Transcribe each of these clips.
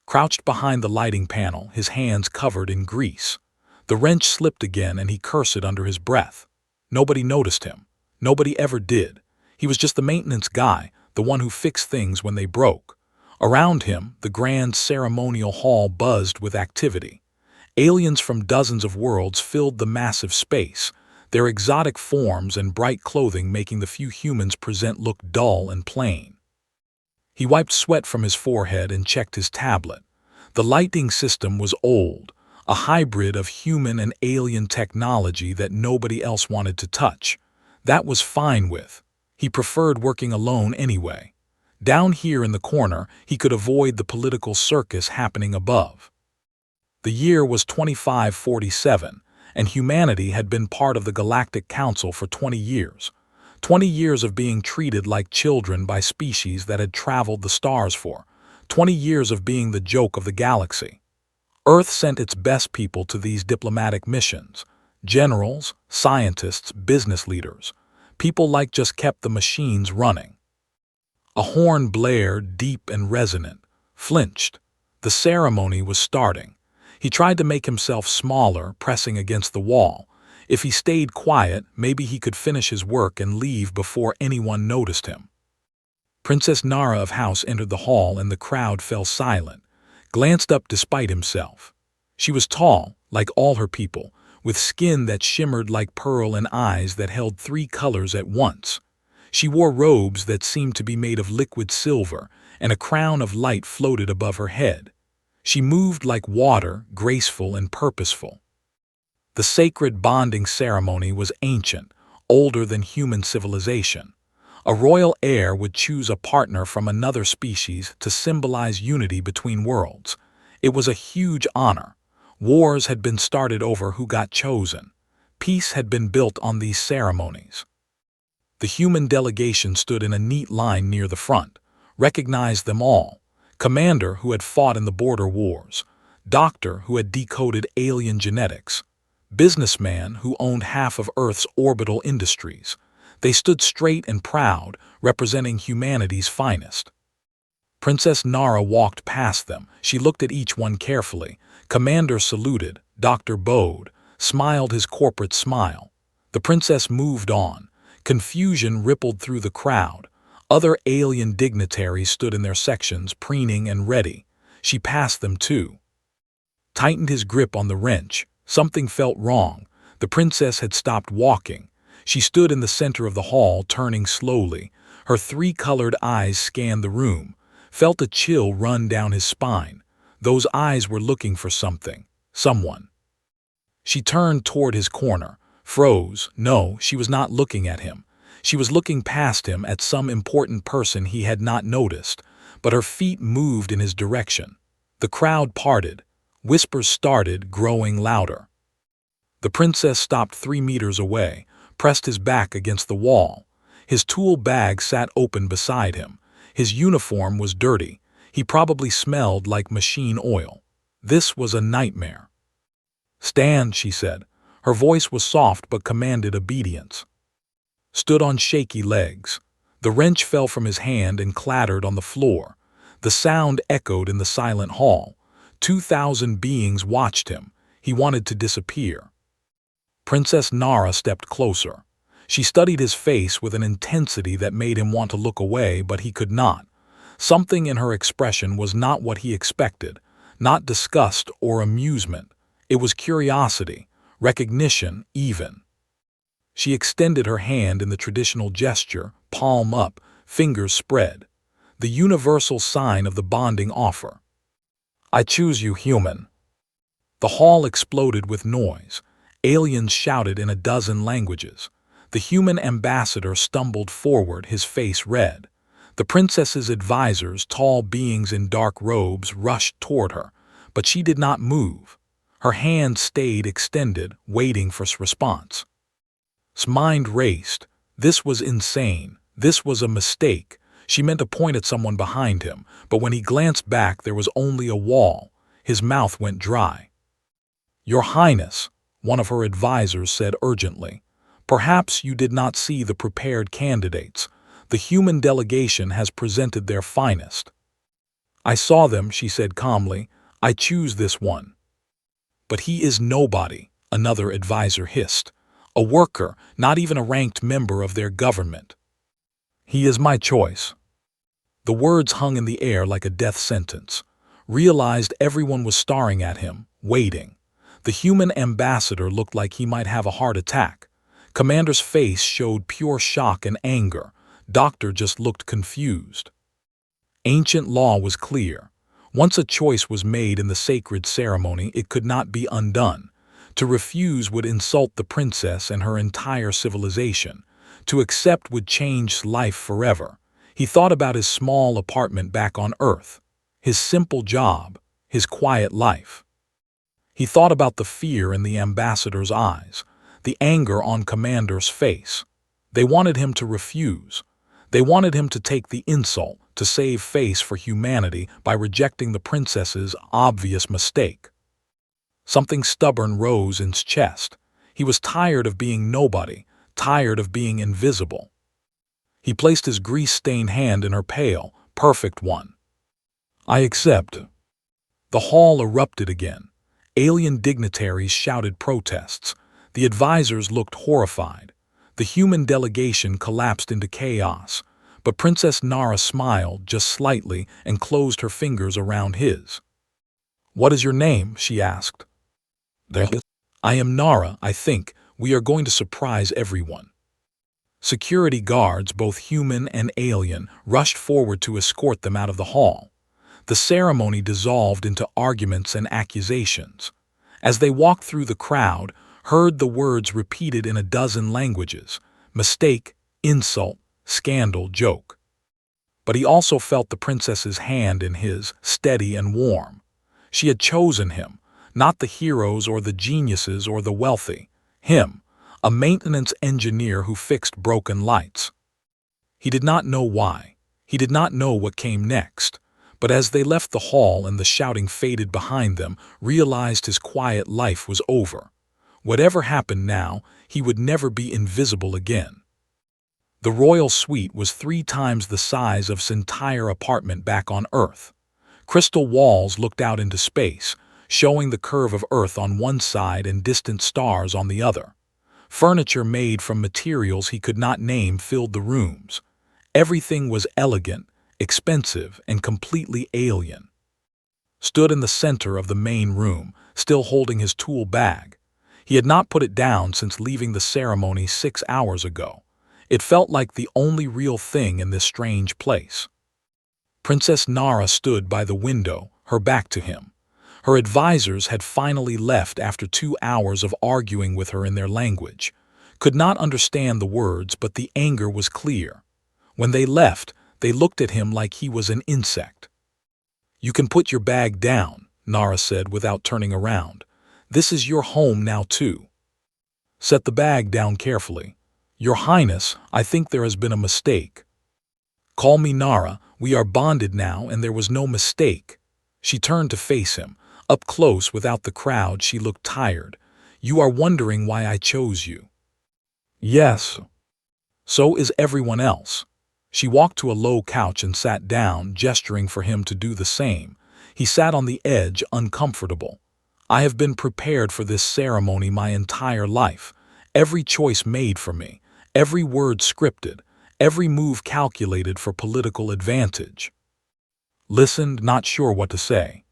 crouched behind the lighting panel, his hands covered in grease. The wrench slipped again and he cursed under his breath. Nobody noticed him. Nobody ever did. He was just the maintenance guy, the one who fixed things when they broke. Around him, the grand ceremonial hall buzzed with activity. Aliens from dozens of worlds filled the massive space, their exotic forms and bright clothing making the few humans present look dull and plain. He wiped sweat from his forehead and checked his tablet. The lighting system was old, a hybrid of human and alien technology that nobody else wanted to touch. That was fine with. He preferred working alone anyway. Down here in the corner, he could avoid the political circus happening above. The year was 2547, and humanity had been part of the Galactic Council for 20 years. 20 years of being treated like children by species that had traveled the stars for. 20 years of being the joke of the galaxy. Earth sent its best people to these diplomatic missions. Generals, scientists, business leaders. People like just kept the machines running. A horn blared, deep and resonant, flinched. The ceremony was starting. He tried to make himself smaller, pressing against the wall. If he stayed quiet, maybe he could finish his work and leave before anyone noticed him. Princess Nara of House entered the hall and the crowd fell silent, glanced up despite himself. She was tall, like all her people, with skin that shimmered like pearl and eyes that held 3 colors at once. She wore robes that seemed to be made of liquid silver, and a crown of light floated above her head. She moved like water, graceful and purposeful. The sacred bonding ceremony was ancient, older than human civilization. A royal heir would choose a partner from another species to symbolize unity between worlds. It was a huge honor. Wars had been started over who got chosen. Peace had been built on these ceremonies. The human delegation stood in a neat line near the front, recognized them all. Commander who had fought in the border wars, doctor who had decoded alien genetics, businessman who owned half of Earth's orbital industries. They stood straight and proud, representing humanity's finest. Princess Nara walked past them. She looked at each one carefully. Commander saluted. Doctor bowed, smiled his corporate smile. The princess moved on. Confusion rippled through the crowd. Other alien dignitaries stood in their sections, preening and ready. She passed them too. Tightened his grip on the wrench. Something felt wrong. The princess had stopped walking. She stood in the center of the hall, turning slowly. Her 3-colored eyes scanned the room. Felt a chill run down his spine. Those eyes were looking for something. Someone. She turned toward his corner. Froze. No, she was not looking at him. She was looking past him at some important person he had not noticed, but her feet moved in his direction. The crowd parted. Whispers started, growing louder. The princess stopped 3 meters away, pressed his back against the wall. His tool bag sat open beside him. His uniform was dirty. He probably smelled like machine oil. This was a nightmare. "Stand," she said. Her voice was soft but commanded obedience. Stood on shaky legs. The wrench fell from his hand and clattered on the floor. The sound echoed in the silent hall. 2,000 beings watched him. He wanted to disappear. Princess Nara stepped closer. She studied his face with an intensity that made him want to look away, but he could not. Something in her expression was not what he expected, not disgust or amusement. It was curiosity, recognition even. She extended her hand in the traditional gesture, palm up, fingers spread. The universal sign of the bonding offer. "I choose you, human." The hall exploded with noise. Aliens shouted in a dozen languages. The human ambassador stumbled forward, his face red. The princess's advisors, tall beings in dark robes, rushed toward her, but she did not move. Her hand stayed extended, waiting for response. His mind raced. This was insane. This was a mistake. She meant to point at someone behind him, but when he glanced back, there was only a wall. His mouth went dry. "Your Highness," one of her advisors said urgently, "perhaps you did not see the prepared candidates. The human delegation has presented their finest." I saw them, she said calmly. I choose this one. But he is nobody, another advisor hissed. A worker, not even a ranked member of their government. He is my choice. The words hung in the air like a death sentence. Realized everyone was staring at him, waiting. The human ambassador looked like he might have a heart attack. Commander's face showed pure shock and anger. Doctor just looked confused. Ancient law was clear. Once a choice was made in the sacred ceremony, it could not be undone. To refuse would insult the princess and her entire civilization. To accept would change life forever. He thought about his small apartment back on Earth, his simple job, his quiet life. He thought about the fear in the ambassador's eyes, the anger on Commander's face. They wanted him to refuse. They wanted him to take the insult, to save face for humanity by rejecting the princess's obvious mistake. Something stubborn rose in his chest. He was tired of being nobody, tired of being invisible. He placed his grease-stained hand in her pale, perfect one. I accept. The hall erupted again. Alien dignitaries shouted protests. The advisors looked horrified. The human delegation collapsed into chaos. But Princess Nara smiled just slightly and closed her fingers around his. What is your name? She asked. I am Nara, I think. We are going to surprise everyone. Security guards, both human and alien, rushed forward to escort them out of the hall. The ceremony dissolved into arguments and accusations. As they walked through the crowd, heard the words repeated in a dozen languages: mistake, insult, scandal, joke. But he also felt the princess's hand in his, steady and warm. She had chosen him, not the heroes or the geniuses or the wealthy. Him, a maintenance engineer who fixed broken lights. He did not know why. He did not know what came next. But as they left the hall and the shouting faded behind them, realized his quiet life was over. Whatever happened now, he would never be invisible again. The royal suite was 3 times the size of his entire apartment back on Earth. Crystal walls looked out into space, showing the curve of Earth on one side and distant stars on the other. Furniture made from materials he could not name filled the rooms. Everything was elegant, expensive, and completely alien. Stood in the center of the main room, still holding his tool bag. He had not put it down since leaving the ceremony 6 hours ago. It felt like the only real thing in this strange place. Princess Nara stood by the window, her back to him. Her advisors had finally left after 2 hours of arguing with her in their language. Could not understand the words, but the anger was clear. When they left, they looked at him like he was an insect. You can put your bag down, Nara said without turning around. This is your home now too. Set the bag down carefully. Your Highness, I think there has been a mistake. Call me Nara, we are bonded now and there was no mistake. She turned to face him. Up close without the crowd, she looked tired. You are wondering why I chose you. Yes. So is everyone else. She walked to a low couch and sat down, gesturing for him to do the same. He sat on the edge, uncomfortable. I have been prepared for this ceremony my entire life. Every choice made for me, every word scripted, every move calculated for political advantage. Listened, not sure what to say.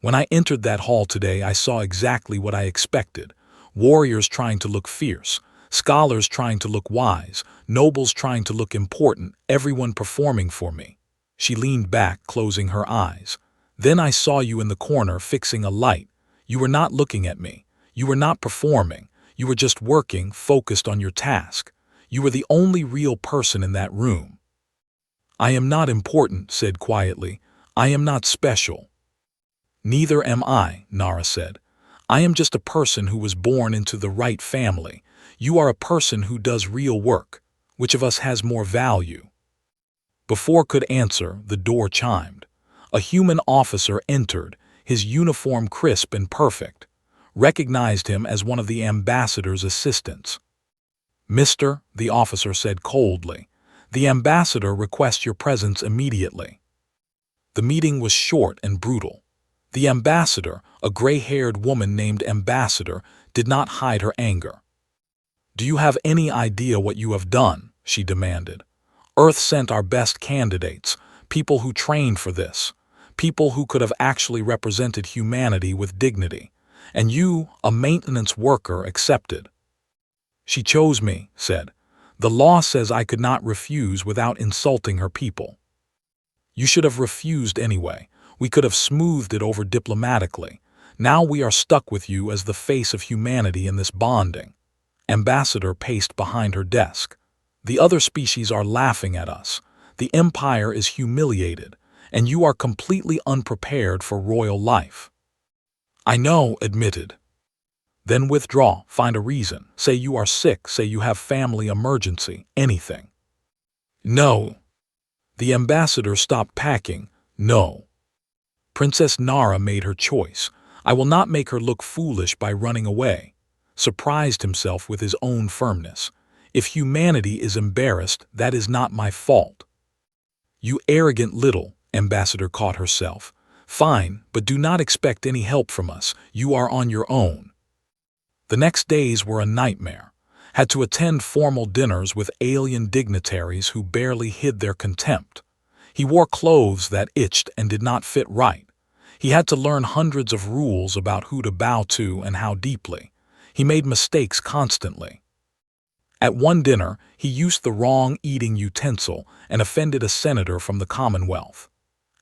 When I entered that hall today, I saw exactly what I expected. Warriors trying to look fierce, scholars trying to look wise, nobles trying to look important, everyone performing for me. She leaned back, closing her eyes. Then I saw you in the corner fixing a light. You were not looking at me. You were not performing. You were just working, focused on your task. You were the only real person in that room. I am not important, said quietly. I am not special. Neither am I, Nara said. I am just a person who was born into the right family. You are a person who does real work. Which of us has more value? Before could answer, the door chimed. A human officer entered, his uniform crisp and perfect. Recognized him as one of the ambassador's assistants. Mister, the officer said coldly, the ambassador requests your presence immediately. The meeting was short and brutal. The ambassador, a gray-haired woman named Ambassador, did not hide her anger. "Do you have any idea what you have done?" she demanded. "Earth sent our best candidates, people who trained for this, people who could have actually represented humanity with dignity. And you, a maintenance worker, accepted." "She chose me," said. "The law says I could not refuse without insulting her people." "You should have refused anyway. We could have smoothed it over diplomatically. Now we are stuck with you as the face of humanity in this bonding." Ambassador paced behind her desk. "The other species are laughing at us. The Empire is humiliated, and you are completely unprepared for royal life." "I know," admitted. "Then withdraw, find a reason. Say you are sick, say you have family emergency, anything." "No." The ambassador stopped packing. "No." Princess Nara made her choice. "I will not make her look foolish by running away." Surprised himself with his own firmness. "If humanity is embarrassed, that is not my fault." "You arrogant little," Ambassador caught herself. "Fine, but do not expect any help from us. You are on your own." The next days were a nightmare. Had to attend formal dinners with alien dignitaries who barely hid their contempt. He wore clothes that itched and did not fit right. He had to learn hundreds of rules about who to bow to and how deeply. He made mistakes constantly. At one dinner, he used the wrong eating utensil and offended a senator from the Commonwealth.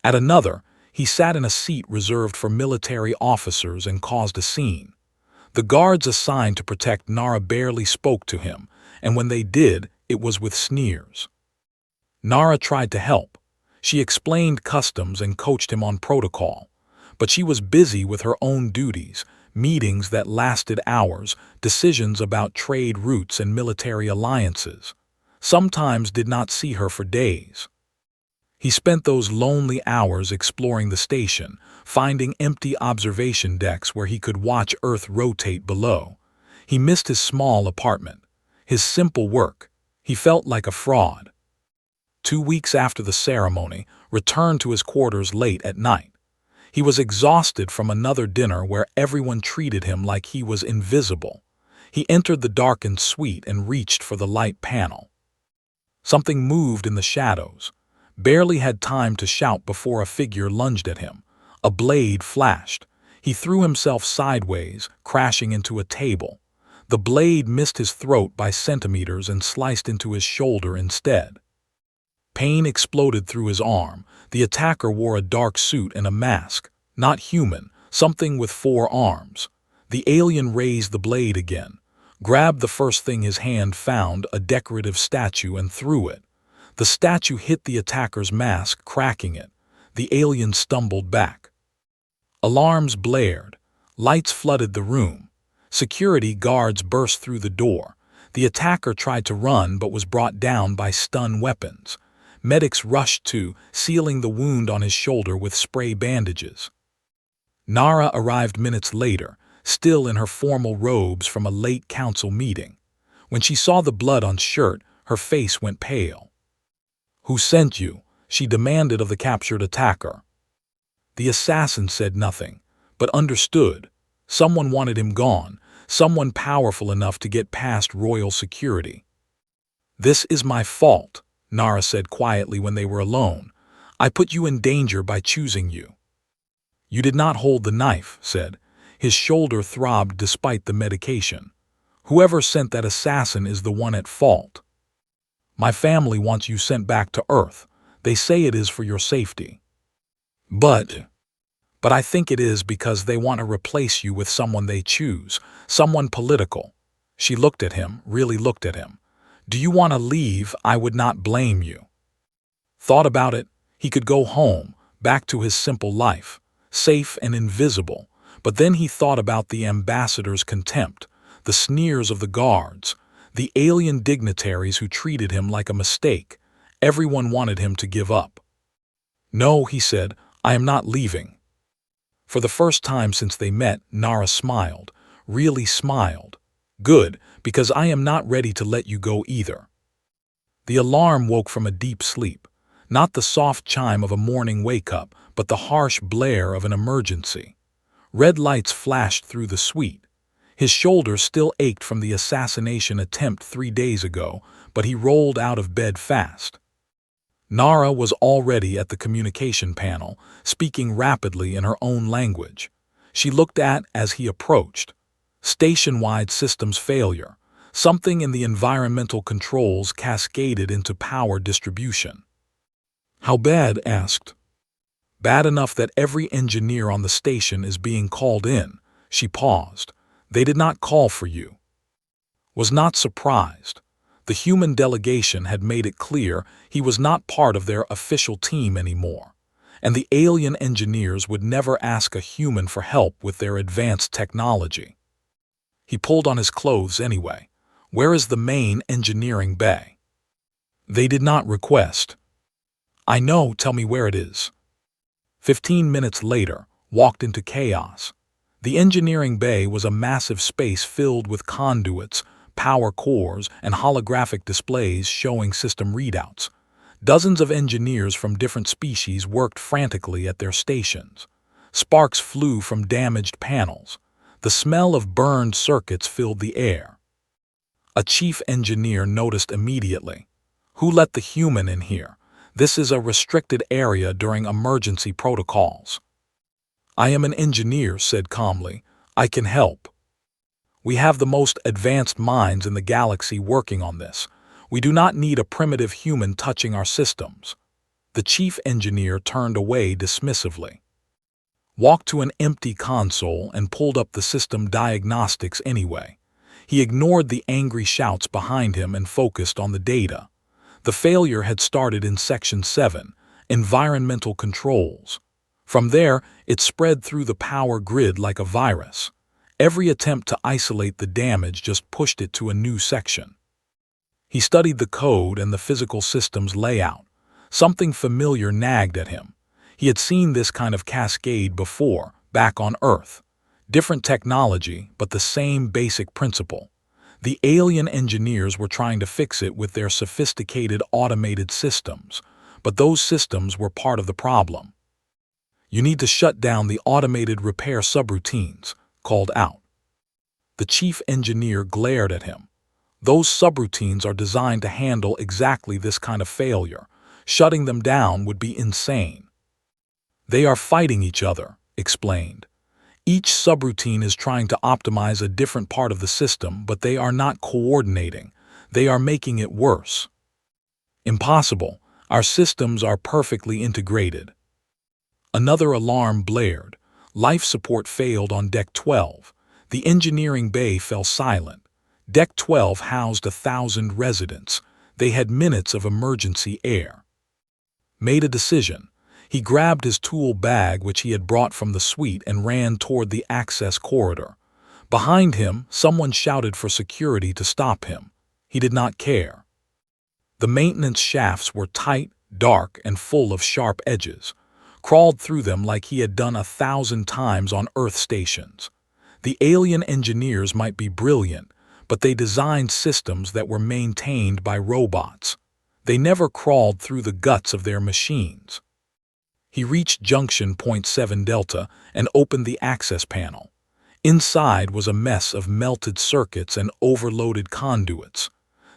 At another, he sat in a seat reserved for military officers and caused a scene. The guards assigned to protect Nara barely spoke to him, and when they did, it was with sneers. Nara tried to help. She explained customs and coached him on protocol. But she was busy with her own duties, meetings that lasted hours, decisions about trade routes and military alliances. Sometimes did not see her for days. He spent those lonely hours exploring the station, finding empty observation decks where he could watch Earth rotate below. He missed his small apartment, his simple work. He felt like a fraud. 2 weeks after the ceremony, returned to his quarters late at night. He was exhausted from another dinner where everyone treated him like he was invisible. He entered the darkened suite and reached for the light panel. Something moved in the shadows. Barely had time to shout before a figure lunged at him. A blade flashed. He threw himself sideways, crashing into a table. The blade missed his throat by centimeters and sliced into his shoulder instead. Pain exploded through his arm. The attacker wore a dark suit and a mask. Not human, something with 4 arms. The alien raised the blade again, grabbed the first thing his hand found, a decorative statue, and threw it. The statue hit the attacker's mask, cracking it. The alien stumbled back. Alarms blared. Lights flooded the room. Security guards burst through the door. The attacker tried to run but was brought down by stun weapons. Medics rushed to, sealing the wound on his shoulder with spray bandages. Nara arrived minutes later, still in her formal robes from a late council meeting. When she saw the blood on shirt, her face went pale. "Who sent you?" she demanded of the captured attacker. The assassin said nothing, but understood. Someone wanted him gone, someone powerful enough to get past royal security. "This is my fault," Nara said quietly when they were alone. "I put you in danger by choosing you." "You did not hold the knife," said. His shoulder throbbed despite the medication. "Whoever sent that assassin is the one at fault. My family wants you sent back to Earth. They say it is for your safety. But I think it is because they want to replace you with someone they choose, someone political." She looked at him, really looked at him. "Do you want to leave? I would not blame you." Thought about it. He could go home, back to his simple life, safe and invisible. But then he thought about the ambassador's contempt, the sneers of the guards, the alien dignitaries who treated him like a mistake. Everyone wanted him to give up. "No," he said, "I am not leaving." For the first time since they met, Nara smiled, really smiled. "Good, because I am not ready to let you go either." The alarm woke from a deep sleep, not the soft chime of a morning wake-up, but the harsh blare of an emergency. Red lights flashed through the suite. His shoulders still ached from the assassination attempt 3 days ago, but he rolled out of bed fast. Nara was already at the communication panel, speaking rapidly in her own language. She looked at as he approached. Station-wide systems failure. Something in the environmental controls cascaded into power distribution. How bad? Asked. Bad enough that every engineer on the station is being called in. She paused. They did not call for you. Was not surprised. The human delegation had made it clear he was not part of their official team anymore, and the alien engineers would never ask a human for help with their advanced technology. He pulled on his clothes anyway. Where is the main engineering bay? They did not request. I know, tell me where it is. 15 minutes later, walked into chaos. The engineering bay was a massive space filled with conduits, power cores, and holographic displays showing system readouts. Dozens of engineers from different species worked frantically at their stations. Sparks flew from damaged panels. The smell of burned circuits filled the air. A chief engineer noticed immediately. Who let the human in here? This is a restricted area during emergency protocols. I am an engineer, said calmly. I can help. We have the most advanced minds in the galaxy working on this. We do not need a primitive human touching our systems. The chief engineer turned away dismissively. Walked to an empty console and pulled up the system diagnostics anyway. He ignored the angry shouts behind him and focused on the data. The failure had started in Section 7, Environmental Controls. From there, it spread through the power grid like a virus. Every attempt to isolate the damage just pushed it to a new section. He studied the code and the physical system's layout. Something familiar nagged at him. He had seen this kind of cascade before, back on Earth. Different technology, but the same basic principle. The alien engineers were trying to fix it with their sophisticated automated systems, but those systems were part of the problem. You need to shut down the automated repair subroutines, called out. The chief engineer glared at him. Those subroutines are designed to handle exactly this kind of failure. Shutting them down would be insane. They are fighting each other, explained. Each subroutine is trying to optimize a different part of the system, but they are not coordinating. They are making it worse. Impossible. Our systems are perfectly integrated. Another alarm blared. Life support failed on Deck 12. The engineering bay fell silent. Deck 12 housed 1,000 residents. They had minutes of emergency air. Made a decision. He grabbed his tool bag, which he had brought from the suite, and ran toward the access corridor. Behind him, someone shouted for security to stop him. He did not care. The maintenance shafts were tight, dark, and full of sharp edges. Crawled through them like he had done 1,000 times on Earth stations. The alien engineers might be brilliant, but they designed systems that were maintained by robots. They never crawled through the guts of their machines. He reached junction point 7 Delta and opened the access panel. Inside was a mess of melted circuits and overloaded conduits.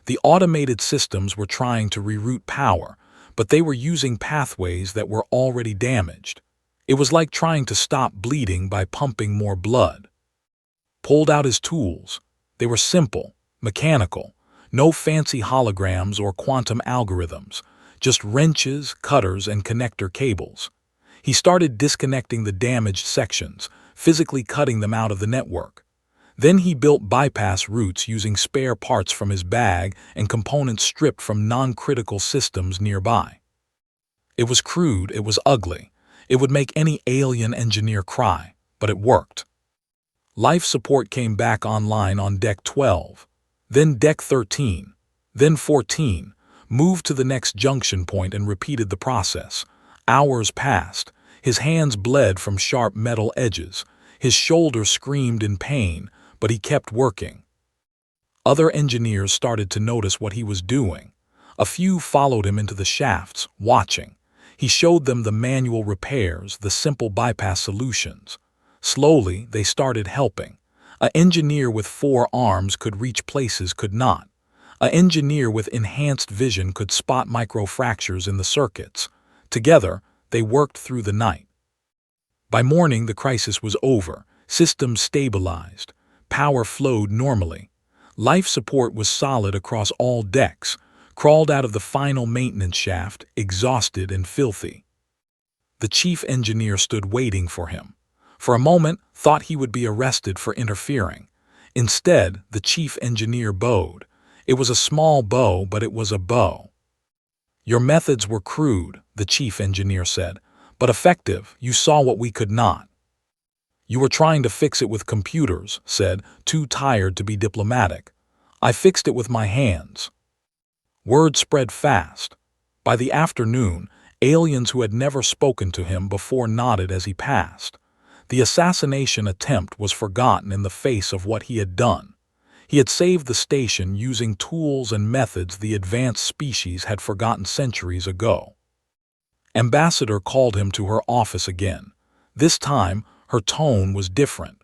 The automated systems were trying to reroute power, but they were using pathways that were already damaged. It was like trying to stop bleeding by pumping more blood. Pulled out his tools. They were simple, mechanical, no fancy holograms or quantum algorithms, just wrenches, cutters, and connector cables. He started disconnecting the damaged sections, physically cutting them out of the network. Then he built bypass routes using spare parts from his bag and components stripped from non-critical systems nearby. It was crude, it was ugly. It would make any alien engineer cry, but it worked. Life support came back online on Deck 12, then Deck 13, then 14, moved to the next junction point and repeated the process. Hours passed. His hands bled from sharp metal edges. His shoulder screamed in pain, but he kept working. Other engineers started to notice what he was doing. A few followed him into the shafts, watching. He showed them the manual repairs, the simple bypass solutions. Slowly, they started helping. An engineer with 4 arms could reach places could not. An engineer with enhanced vision could spot microfractures in the circuits. Together, they worked through the night. By morning, the crisis was over. Systems stabilized. Power flowed normally. Life support was solid across all decks, crawled out of the final maintenance shaft, exhausted and filthy. The chief engineer stood waiting for him. For a moment, thought he would be arrested for interfering. Instead, the chief engineer bowed. It was a small bow, but it was a bow. "Your methods were crude," the chief engineer said, "but effective. You saw what we could not." "You were trying to fix it with computers," said, too tired to be diplomatic. "I fixed it with my hands." Word spread fast. By the afternoon, aliens who had never spoken to him before nodded as he passed. The assassination attempt was forgotten in the face of what he had done. He had saved the station using tools and methods the advanced species had forgotten centuries ago. Ambassador called him to her office again. This time, her tone was different.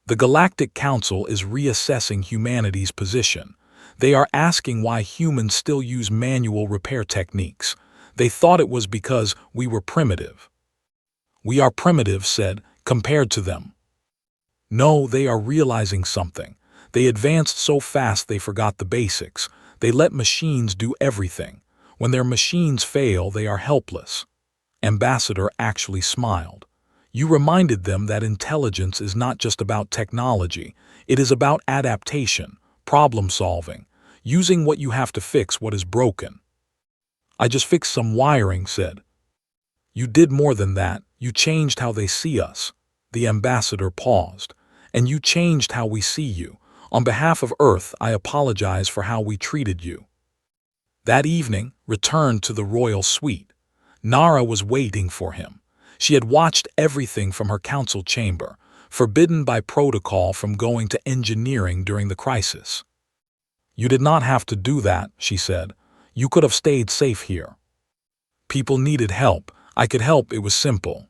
"The Galactic Council is reassessing humanity's position. They are asking why humans still use manual repair techniques. They thought it was because we were primitive." "We are primitive," said, "compared to them." "No, they are realizing something. They advanced so fast they forgot the basics. They let machines do everything. When their machines fail, they are helpless." Ambassador actually smiled. "You reminded them that intelligence is not just about technology. It is about adaptation, problem solving, using what you have to fix what is broken." "I just fixed some wiring," said. "You did more than that. You changed how they see us." The ambassador paused. "And you changed how we see you. On behalf of Earth, I apologize for how we treated you." That evening, returned to the royal suite. Nara was waiting for him. She had watched everything from her council chamber, forbidden by protocol from going to engineering during the crisis. "You did not have to do that," she said. "You could have stayed safe here. People needed help. I could help. It was simple."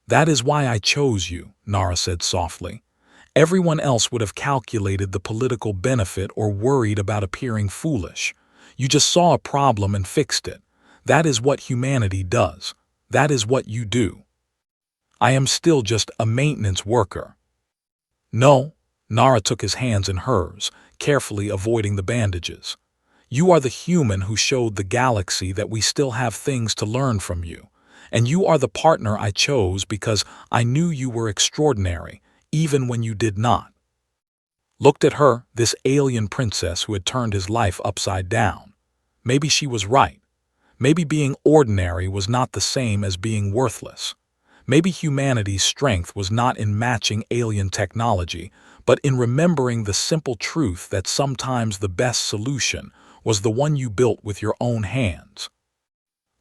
"That is why I chose you," Nara said softly. "Everyone else would have calculated the political benefit or worried about appearing foolish. You just saw a problem and fixed it. That is what humanity does. That is what you do." "I am still just a maintenance worker." "No." Nara took his hands in hers, carefully avoiding the bandages. "You are the human who showed the galaxy that we still have things to learn from you. And you are the partner I chose because I knew you were extraordinary, even when you did not." Looked at her, this alien princess who had turned his life upside down. Maybe she was right. Maybe being ordinary was not the same as being worthless. Maybe humanity's strength was not in matching alien technology, but in remembering the simple truth that sometimes the best solution was the one you built with your own hands.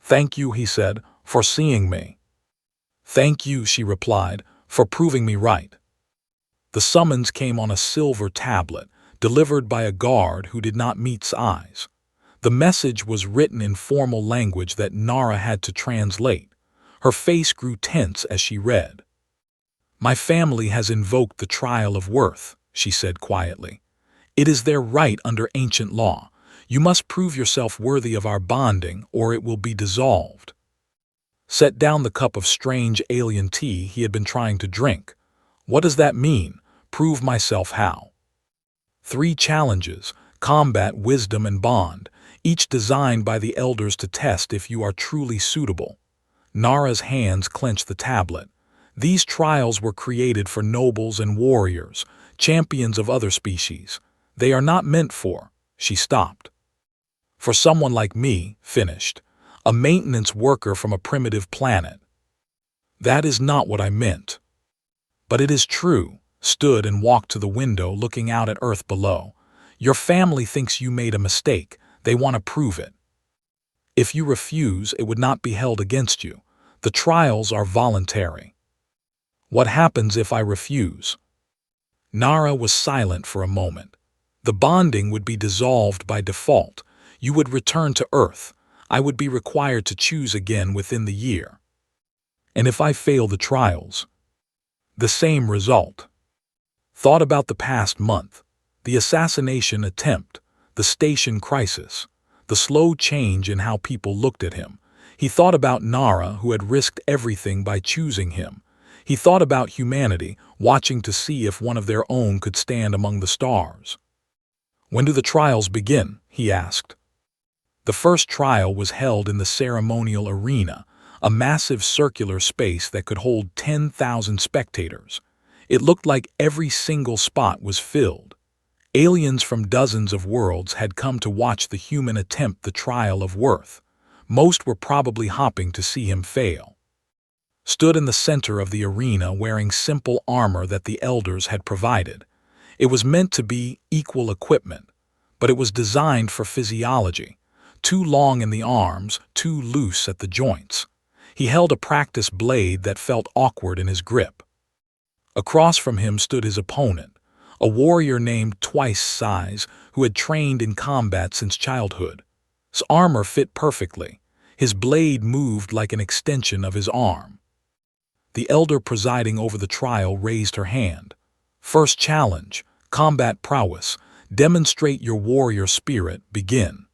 "Thank you," he said, "for seeing me." "Thank you," she replied, "for proving me right." The summons came on a silver tablet, delivered by a guard who did not meet's eyes. The message was written in formal language that Nara had to translate. Her face grew tense as she read. "My family has invoked the trial of worth," she said quietly. "It is their right under ancient law. You must prove yourself worthy of our bonding, or it will be dissolved." Set down the cup of strange alien tea he had been trying to drink. "What does that mean? Prove myself how?" 3 challenges: combat, wisdom, and bond, each designed by the elders to test if you are truly suitable. Nara's hands clenched the tablet. These trials were created for nobles and warriors, champions of other species. They are not meant for— She stopped. "For someone like me," finished, "a maintenance worker from a primitive planet." "That is not what I meant." "But it is true." Stood and walked to the window looking out at Earth below. "Your family thinks you made a mistake. They want to prove it. If you refuse, it would not be held against you. The trials are voluntary." "What happens if I refuse?" Nara was silent for a moment. "The bonding would be dissolved by default. You would return to Earth. I would be required to choose again within the year. And if I fail the trials, the same result. Thought about the past month, the assassination attempt, the station crisis, the slow change in how people looked at him. He thought about Nara, who had risked everything by choosing him. He thought about humanity, watching to see if one of their own could stand among the stars. When do the trials begin? He asked. The first trial was held in the ceremonial arena, a massive circular space that could hold 10,000 spectators. It looked like every single spot was filled. Aliens from dozens of worlds had come to watch the human attempt the trial of worth. Most were probably hopping to see him fail. Stood in the center of the arena wearing simple armor that the elders had provided. It was meant to be equal equipment, but it was designed for physiology. Too long in the arms, too loose at the joints. He held a practice blade that felt awkward in his grip. Across from him stood his opponent, a warrior named Twice Size who had trained in combat since childhood. His armor fit perfectly. His blade moved like an extension of his arm. The elder presiding over the trial raised her hand. First challenge, combat prowess. Demonstrate your warrior spirit. Begin.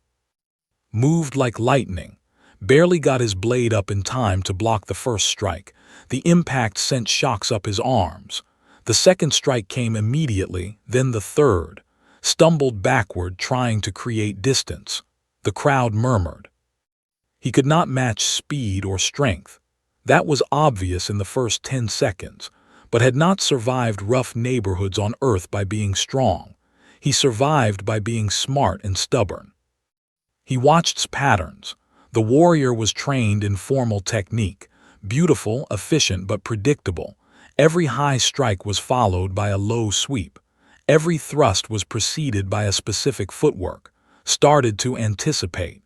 Moved like lightning. Barely got his blade up in time to block the first strike. The impact sent shocks up his arms. The second strike came immediately, then the third. Stumbled backward, trying to create distance. The crowd murmured. He could not match speed or strength. That was obvious in the first 10 seconds, but had not survived rough neighborhoods on Earth by being strong. He survived by being smart and stubborn. He watched patterns. The warrior was trained in formal technique, beautiful, efficient, but predictable. Every high strike was followed by a low sweep. Every thrust was preceded by a specific footwork, started to anticipate.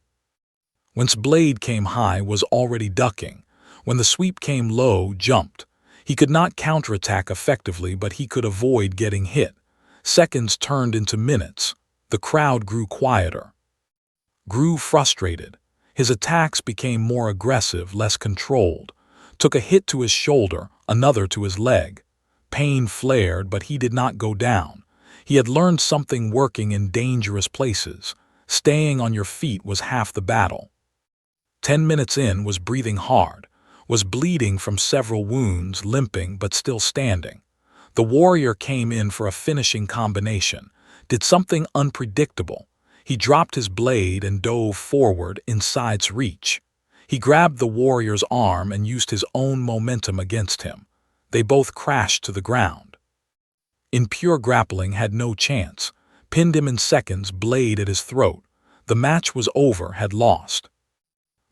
Whence blade came high was already ducking. When the sweep came low, jumped. He could not counterattack effectively, but he could avoid getting hit. Seconds turned into minutes. The crowd grew quieter. Grew frustrated. His attacks became more aggressive, less controlled. Took a hit to his shoulder, another to his leg. Pain flared, but he did not go down. He had learned something working in dangerous places. Staying on your feet was half the battle. 10 minutes in, was breathing hard. Was bleeding from several wounds, limping but still standing. The warrior came in for a finishing combination. Did something unpredictable. He dropped his blade and dove forward inside its reach. He grabbed the warrior's arm and used his own momentum against him. They both crashed to the ground. In pure grappling, had no chance. Pinned him in seconds, blade at his throat. The match was over, had lost.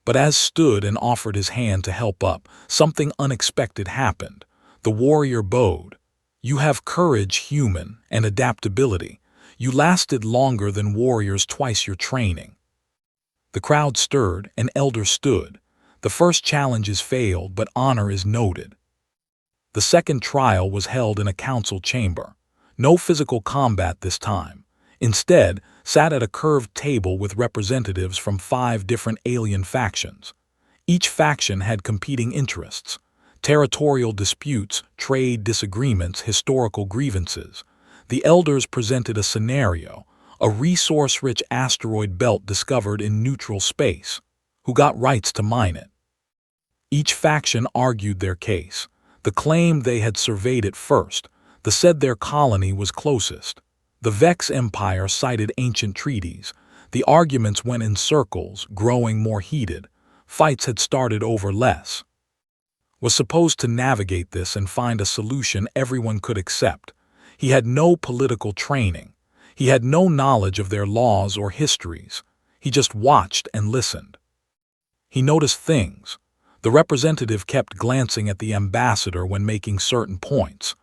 But as stood and offered his hand to help up, something unexpected happened. The warrior bowed. You have courage, human, and adaptability. You lasted longer than warriors twice your training. The crowd stirred, an elder stood. The first challenge is failed, but honor is noted. The second trial was held in a council chamber. No physical combat this time. Instead, sat at a curved table with representatives from 5 different alien factions. Each faction had competing interests. Territorial disputes, trade disagreements, historical grievances. The elders presented a scenario, a resource-rich asteroid belt discovered in neutral space. Who got rights to mine it? Each faction argued their case. The claimed they had surveyed it first. The said their colony was closest. The Vex Empire cited ancient treaties. The arguments went in circles, growing more heated. Fights had started over less. Was supposed to navigate this and find a solution everyone could accept. He had no political training. He had no knowledge of their laws or histories. He just watched and listened. He noticed things. The representative kept glancing at the ambassador when making certain points.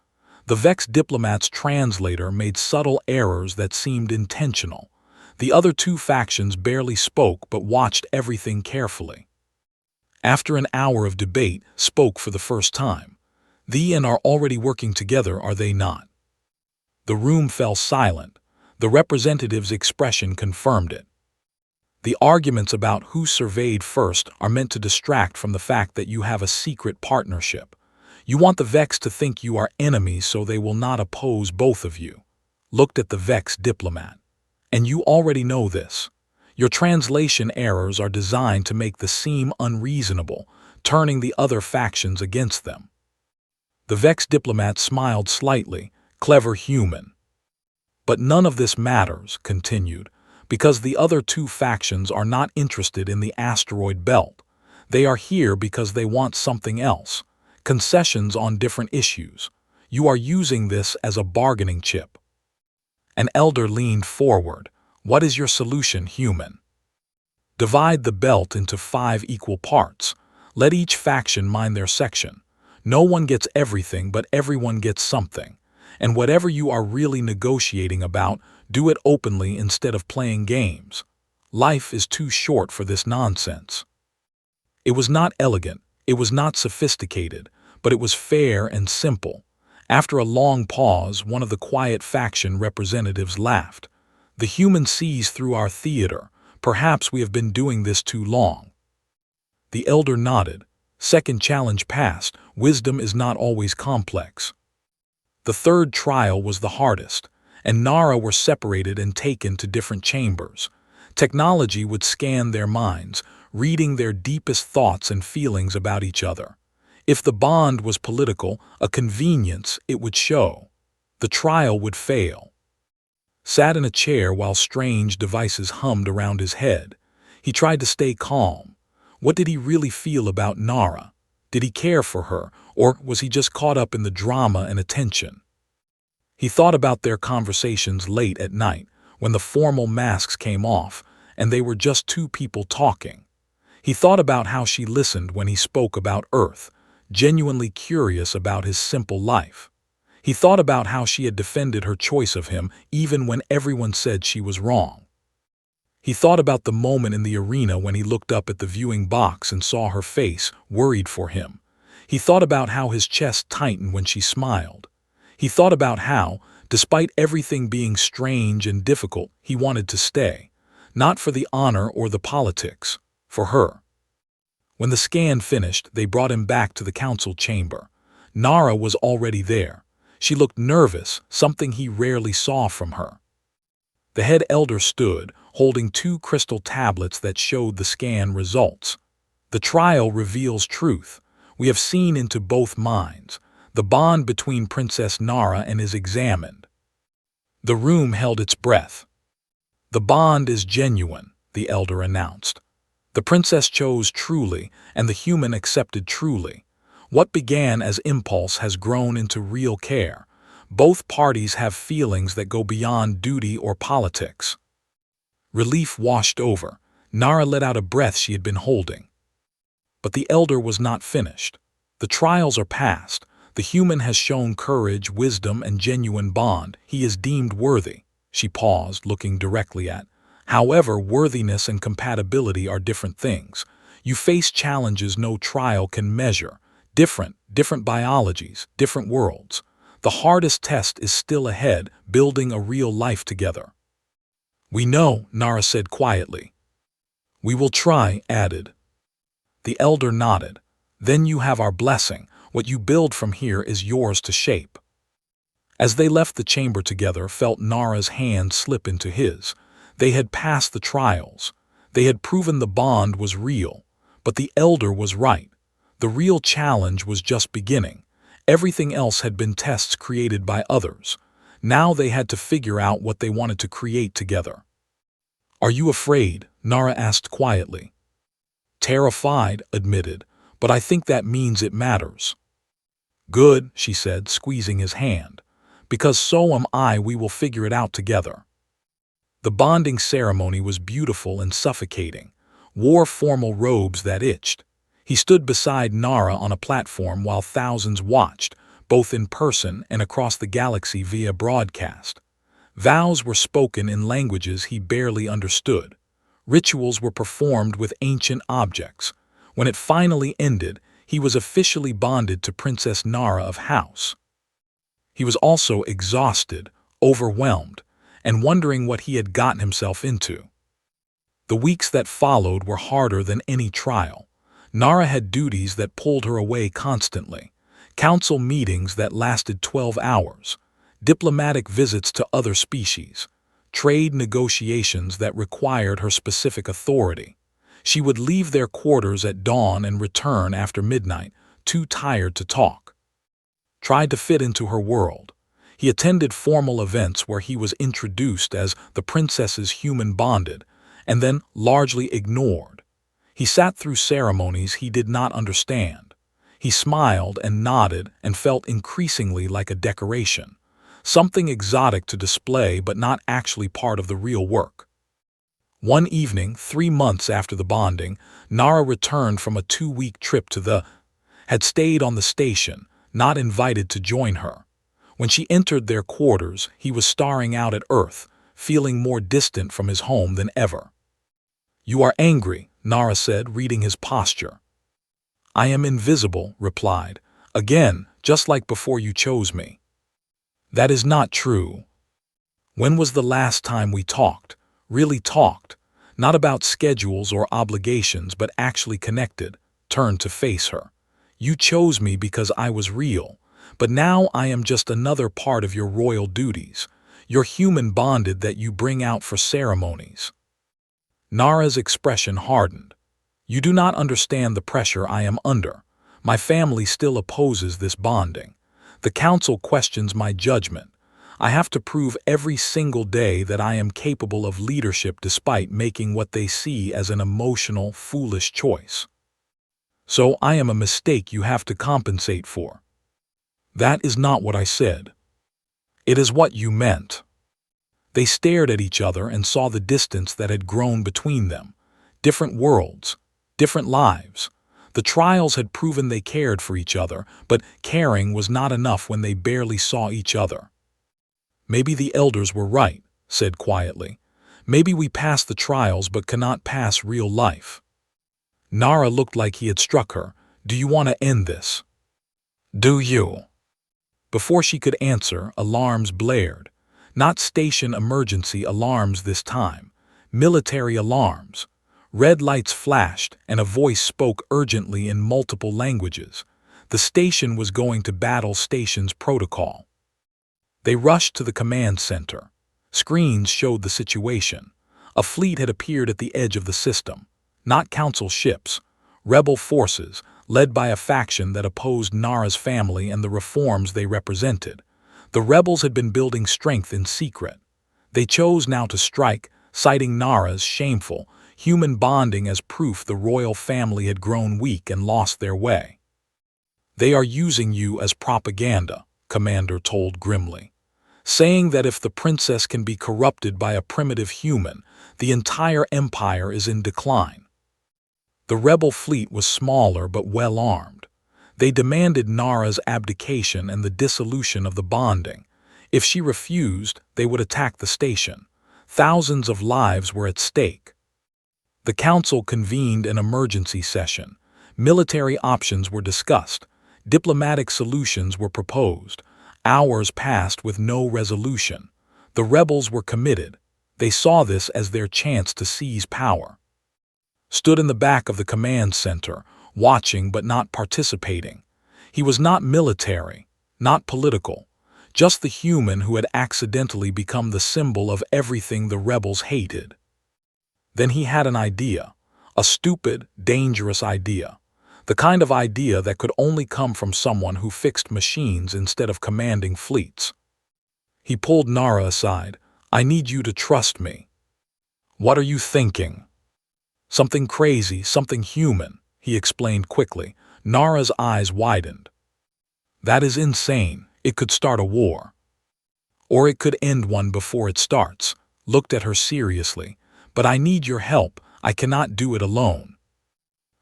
The Vex diplomat's translator made subtle errors that seemed intentional. The other 2 factions barely spoke but watched everything carefully. After an hour of debate, spoke for the first time. "Thee and are already working together, are they not?" The room fell silent. The representative's expression confirmed it. The arguments about who surveyed first are meant to distract from the fact that you have a secret partnership. You want the Vex to think you are enemies so they will not oppose both of you. Looked at the Vex diplomat. And you already know this. Your translation errors are designed to make the seem unreasonable, turning the other factions against them. The Vex diplomat smiled slightly, clever human. But none of this matters, continued, because the other two factions are not interested in the asteroid belt. They are here because they want something else, concessions on different issues. You are using this as a bargaining chip. An elder leaned forward. What is your solution, human? Divide the belt into 5 equal parts. Let each faction mind their section. No one gets everything, but everyone gets something. And whatever you are really negotiating about, do it openly instead of playing games. Life is too short for this nonsense. It was not elegant, it was not sophisticated, but it was fair and simple. After a long pause, one of the quiet faction representatives laughed. The human sees through our theater. Perhaps we have been doing this too long. The elder nodded. Second challenge passed. Wisdom is not always complex. The third trial was the hardest, and Nara were separated and taken to different chambers. Technology would scan their minds, reading their deepest thoughts and feelings about each other. If the bond was political, a convenience, it would show. The trial would fail. Sat in a chair while strange devices hummed around his head. He tried to stay calm. What did he really feel about Nara? Did he care for her, or was he just caught up in the drama and attention? He thought about their conversations late at night, when the formal masks came off, and they were just two people talking. He thought about how she listened when he spoke about Earth, genuinely curious about his simple life. He thought about how she had defended her choice of him even when everyone said she was wrong. He thought about the moment in the arena when he looked up at the viewing box and saw her face, worried for him. He thought about how his chest tightened when she smiled. He thought about how, despite everything being strange and difficult, he wanted to stay, not for the honor or the politics, for her. When the scan finished, they brought him back to the council chamber. Nara was already there. She looked nervous, something he rarely saw from her. The head elder stood, holding 2 crystal tablets that showed the scan results. The trial reveals truth. We have seen into both minds. The bond between Princess Nara and is examined. The room held its breath. The bond is genuine, the elder announced. The princess chose truly, and the human accepted truly. What began as impulse has grown into real care. Both parties have feelings that go beyond duty or politics. Relief washed over. Nara let out a breath she had been holding. But the elder was not finished. The trials are past. The human has shown courage, wisdom, and genuine bond. He is deemed worthy. She paused, looking directly at. However, worthiness and compatibility are different things. You face challenges no trial can measure. Different biologies, different worlds. The hardest test is still ahead, building a real life together. We know, Nara said quietly. We will try, added. The elder nodded. Then you have our blessing. What you build from here is yours to shape. As they left the chamber together, felt Nara's hand slip into his. They had passed the trials. They had proven the bond was real. But the elder was right. The real challenge was just beginning. Everything else had been tests created by others. Now they had to figure out what they wanted to create together. Are you afraid? Nara asked quietly. Terrified, admitted, but I think that means it matters. Good, she said, squeezing his hand. Because so am I, we will figure it out together. The bonding ceremony was beautiful and suffocating. Wore formal robes that itched. He stood beside Nara on a platform while thousands watched, both in person and across the galaxy via broadcast. Vows were spoken in languages he barely understood. Rituals were performed with ancient objects. When it finally ended, he was officially bonded to Princess Nara of House. He was also exhausted, overwhelmed, and wondering what he had gotten himself into. The weeks that followed were harder than any trial. Nara had duties that pulled her away constantly, council meetings that lasted 12 hours, diplomatic visits to other species, trade negotiations that required her specific authority. She would leave their quarters at dawn and return after midnight, too tired to talk. Tried to fit into her world. He attended formal events where he was introduced as the princess's human bonded, and then largely ignored. He sat through ceremonies he did not understand. He smiled and nodded and felt increasingly like a decoration, something exotic to display but not actually part of the real work. One evening, 3 months after the bonding, Nara returned from a 2-week trip had stayed on the station, not invited to join her. When she entered their quarters, he was staring out at Earth, feeling more distant from his home than ever. "You are angry," Nara said, reading his posture. "I am invisible," replied. "Again, just like before you chose me." "That is not true. When was the last time we talked? Really talked? Not about schedules or obligations, but actually connected," turned to face her. "You chose me because I was real, but now I am just another part of your royal duties, your human bonded that you bring out for ceremonies." Nara's expression hardened. "You do not understand the pressure I am under. My family still opposes this bonding. The council questions my judgment. I have to prove every single day that I am capable of leadership despite making what they see as an emotional, foolish choice. So I am a mistake you have to compensate for." "That is not what I said." "It is what you meant." They stared at each other and saw the distance that had grown between them. Different worlds, different lives. The trials had proven they cared for each other, but caring was not enough when they barely saw each other. "Maybe the elders were right," said quietly. "Maybe we pass the trials but cannot pass real life." Nara looked like he had struck her. "Do you want to end this?" "Do you?" Before she could answer, alarms blared. Not station emergency alarms this time. Military alarms. Red lights flashed, and a voice spoke urgently in multiple languages. The station was going to battle station's protocol. They rushed to the command center. Screens showed the situation. A fleet had appeared at the edge of the system. Not council ships. Rebel forces, led by a faction that opposed Nara's family and the reforms they represented. The rebels had been building strength in secret. They chose now to strike, citing Nara's shameful, human bonding as proof the royal family had grown weak and lost their way. "They are using you as propaganda," Commander told grimly, "saying that if the princess can be corrupted by a primitive human, the entire empire is in decline." The rebel fleet was smaller but well-armed. They demanded Nara's abdication and the dissolution of the bonding. If she refused, they would attack the station. Thousands of lives were at stake. The council convened an emergency session. Military options were discussed. Diplomatic solutions were proposed. Hours passed with no resolution. The rebels were committed. They saw this as their chance to seize power. Stood in the back of the command center, watching but not participating. He was not military, not political, just the human who had accidentally become the symbol of everything the rebels hated. Then he had an idea, a stupid, dangerous idea, the kind of idea that could only come from someone who fixed machines instead of commanding fleets. He pulled Nara aside. "I need you to trust me." "What are you thinking?" "Something crazy, something human," he explained quickly. Nara's eyes widened. "That is insane. It could start a war. Or it could end one before it starts." Looked at her seriously. "But I need your help. I cannot do it alone."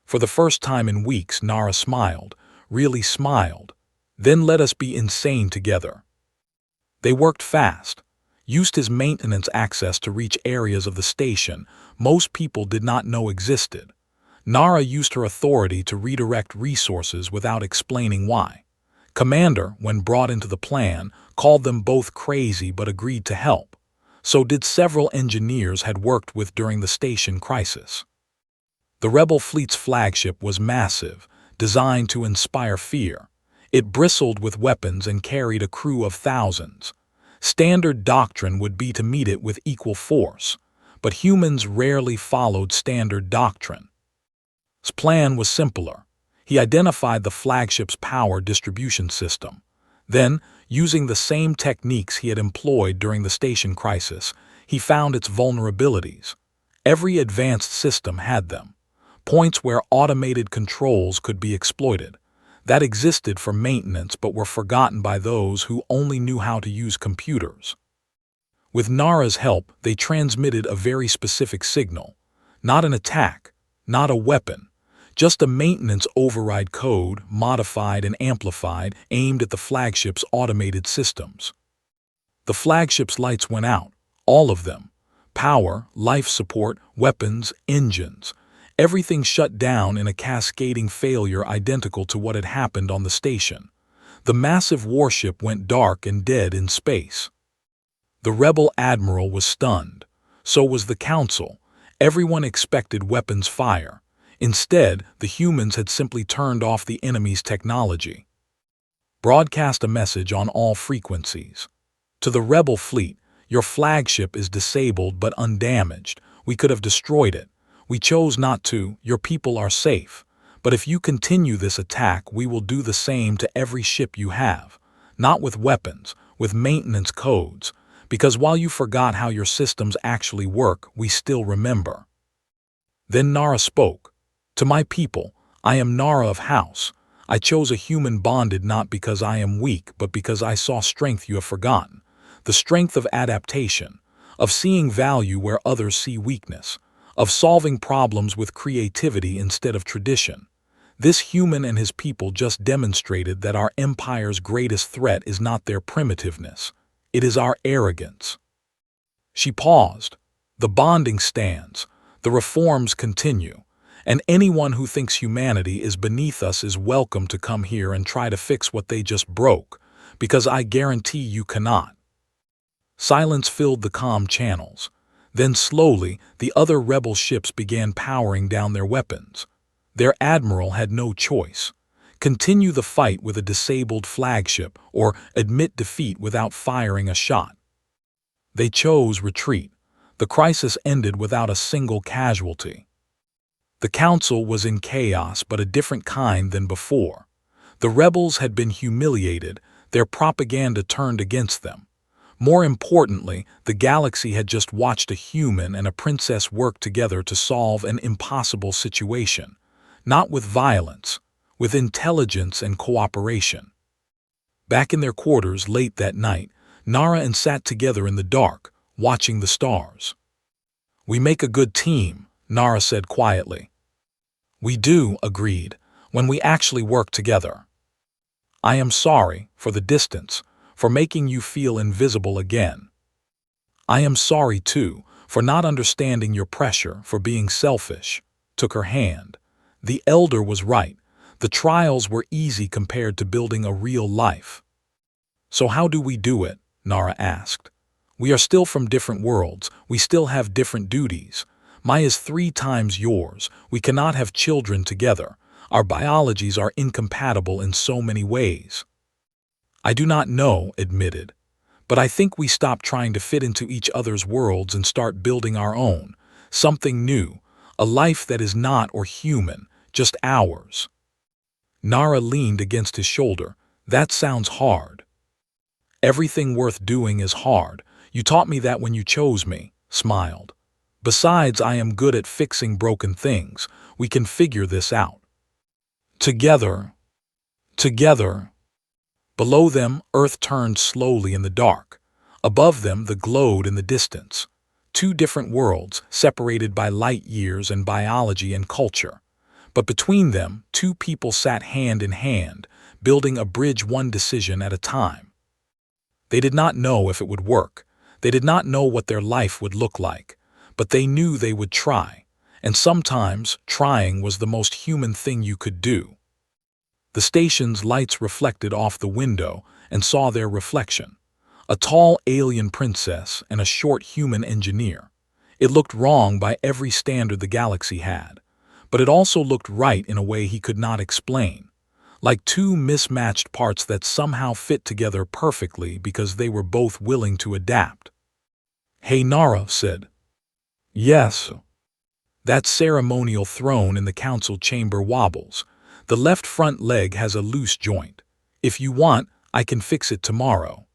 For the first time in weeks, Nara smiled, really smiled. "Then let us be insane together." They worked fast. Used his maintenance access to reach areas of the station most people did not know existed. Nara used her authority to redirect resources without explaining why. Commander, when brought into the plan, called them both crazy but agreed to help. So did several engineers had worked with during the station crisis. The rebel fleet's flagship was massive, designed to inspire fear. It bristled with weapons and carried a crew of thousands. Standard doctrine would be to meet it with equal force, but humans rarely followed standard doctrine. His plan was simpler. He identified the flagship's power distribution system. Then, using the same techniques he had employed during the station crisis, he found its vulnerabilities. Every advanced system had them. Points where automated controls could be exploited, that existed for maintenance but were forgotten by those who only knew how to use computers. With Nara's help, they transmitted a very specific signal. Not an attack, not a weapon, just a maintenance override code, modified and amplified, aimed at the flagship's automated systems. The flagship's lights went out, all of them. Power, life support, weapons, engines. Everything shut down in a cascading failure identical to what had happened on the station. The massive warship went dark and dead in space. The rebel admiral was stunned. So was the council. Everyone expected weapons fire. Instead, the humans had simply turned off the enemy's technology. Broadcast a message on all frequencies. To the rebel fleet, your flagship is disabled but undamaged. We could have destroyed it. We chose not to. Your people are safe. But if you continue this attack, we will do the same to every ship you have. Not with weapons, with maintenance codes. Because while you forgot how your systems actually work, we still remember. Then Nara spoke. To my people, I am Nara of House. I chose a human bonded not because I am weak, but because I saw strength you have forgotten. The strength of adaptation, of seeing value where others see weakness, of solving problems with creativity instead of tradition. This human and his people just demonstrated that our empire's greatest threat is not their primitiveness. It is our arrogance. She paused. The bonding stands. The reforms continue. And anyone who thinks humanity is beneath us is welcome to come here and try to fix what they just broke, because I guarantee you cannot. Silence filled the comm channels. Then slowly, the other rebel ships began powering down their weapons. Their admiral had no choice. Continue the fight with a disabled flagship or admit defeat without firing a shot. They chose retreat. The crisis ended without a single casualty. The council was in chaos, but a different kind than before. The rebels had been humiliated, their propaganda turned against them. More importantly, the galaxy had just watched a human and a princess work together to solve an impossible situation. Not with violence, with intelligence and cooperation. Back in their quarters late that night, Nara and sat together in the dark, watching the stars. We make a good team, Nara said quietly. We do, agreed, when we actually work together. I am sorry for the distance, for making you feel invisible again. I am sorry, too, for not understanding your pressure, for being selfish. Took her hand. The elder was right. The trials were easy compared to building a real life. So how do we do it? Nara asked. We are still from different worlds. We still have different duties. Mine is 3 times yours. We cannot have children together. Our biologies are incompatible in so many ways. I do not know, admitted. But I think we stop trying to fit into each other's worlds and start building our own. Something new. A life that is not or human, just ours. Nara leaned against his shoulder. That sounds hard. Everything worth doing is hard. You taught me that when you chose me, smiled. Besides, I am good at fixing broken things. We can figure this out. Together. Together. Below them, Earth turned slowly in the dark. Above them, the glowed in the distance. 2 different worlds, separated by light years and biology and culture. But between them, 2 people sat hand in hand, building a bridge one decision at a time. They did not know if it would work. They did not know what their life would look like. But they knew they would try. And sometimes, trying was the most human thing you could do. The station's lights reflected off the window and saw their reflection. A tall alien princess and a short human engineer. It looked wrong by every standard the galaxy had, but it also looked right in a way he could not explain, like two mismatched parts that somehow fit together perfectly because they were both willing to adapt. "Hey, Nara," said. "Yes." "That ceremonial throne in the council chamber wobbles. The left front leg has a loose joint. If you want, I can fix it tomorrow."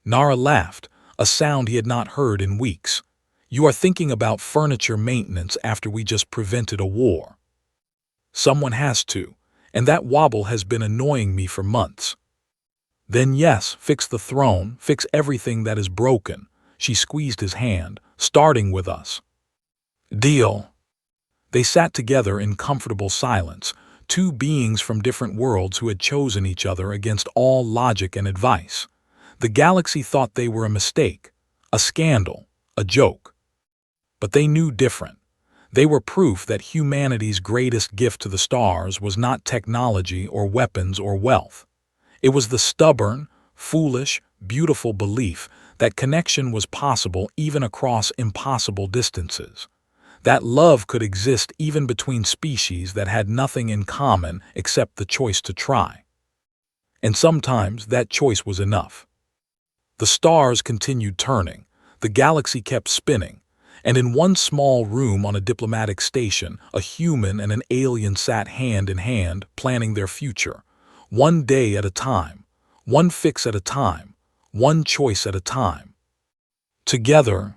Nara laughed, a sound he had not heard in weeks. "You are thinking about furniture maintenance after we just prevented a war." "Someone has to, and that wobble has been annoying me for months." "Then yes, fix the throne, fix everything that is broken." She squeezed his hand, "starting with us." "Deal." They sat together in comfortable silence, two beings from different worlds who had chosen each other against all logic and advice. The galaxy thought they were a mistake, a scandal, a joke. But they knew different. They were proof that humanity's greatest gift to the stars was not technology or weapons or wealth. It was the stubborn, foolish, beautiful belief that connection was possible even across impossible distances. That love could exist even between species that had nothing in common except the choice to try. And sometimes that choice was enough. The stars continued turning, the galaxy kept spinning, and in one small room on a diplomatic station, a human and an alien sat hand in hand, planning their future, one day at a time, one fix at a time, one choice at a time. Together,